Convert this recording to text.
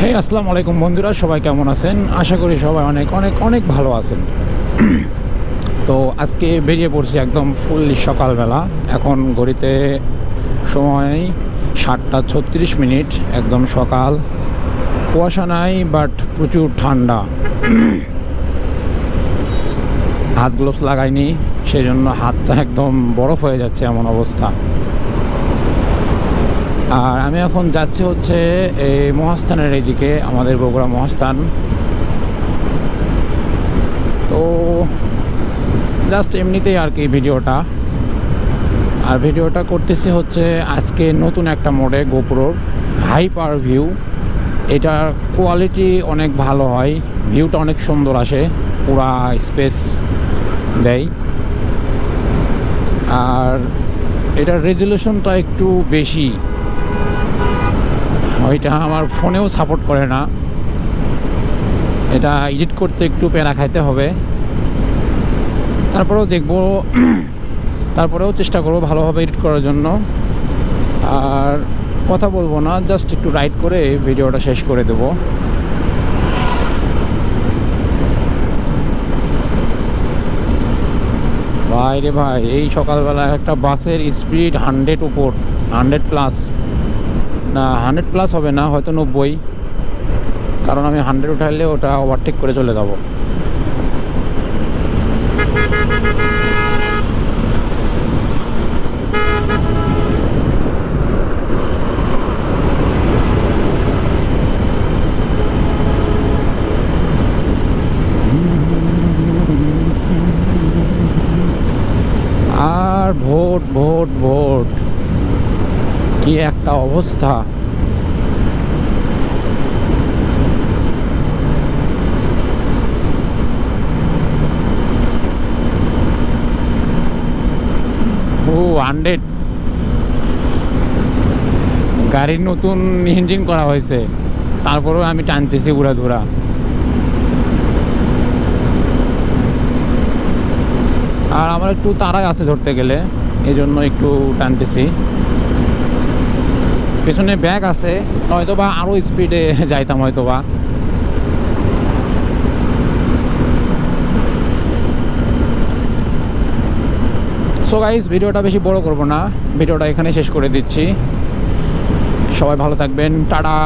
হেই আসসালামু আলাইকুম বন্ধুরা, সবাই কেমন আছেন? আশা করি সবাই অনেক অনেক অনেক ভালো আছেন। তো আজকে বেরিয়ে পড়ছি একদম ফুললি সকালবেলা। এখন ঘড়িতে সময় 7:36, একদম সকাল। কুয়াশা নাই, বাট প্রচুর ঠান্ডা। হাত গ্লোভস লাগাইনি, সেই জন্য হাতটা একদম বরফ হয়ে যাচ্ছে, এমন অবস্থা। আর আমি এখন যাচ্ছি হচ্ছে এই মহাস্থানের এইদিকে, আমাদের বগুড়া মহাস্থান। তো জাস্ট এমনিতেই আর কি ভিডিওটা করতেছি হচ্ছে আজকে নতুন একটা মোডে, গোপ্রোর হাইপার ভিউ। এটার কোয়ালিটি অনেক ভালো হয়, ভিউটা অনেক সুন্দর আসে, পুরা স্পেস দেয়। আর এটার রেজুলেশনটা একটু বেশি, ওইটা আমার ফোনেও সাপোর্ট করে না। এটা এডিট করতে একটু প্যারা খাইতে হবে, তারপরেও চেষ্টা করবো ভালোভাবে এডিট করার জন্য। আর কথা বলবো না, জাস্ট একটু রাইড করে ভিডিওটা শেষ করে দেব। ভাই রে ভাই, এই সকালবেলা একটা বাসের স্পিড 100+, না 100+ হবে না, হয়তো 90, কারণ আমি 100 উঠাইলে ওটা ওভারটেক করে চলে যাব। আর ভোট ভোট ভোট, কি একটা অবস্থা! ও 100, গাড়ির নতুন ইঞ্জিন করা হয়েছে, তারপরেও আমি টানতেছি উড়াধুরা। আর আমার একটু তাড়াই আছে ধরতে গেলে, এই জন্য একটু টানতেছি। পেছনে ব্যাগ আছে, হয়তো বা আরও স্পিডে যাইতাম হয়তো বা। সো গাইস, ভিডিওটা বেশি বড় করব না, ভিডিওটা এখানে শেষ করে দিচ্ছি। সবাই ভালো থাকবেন, টাটা।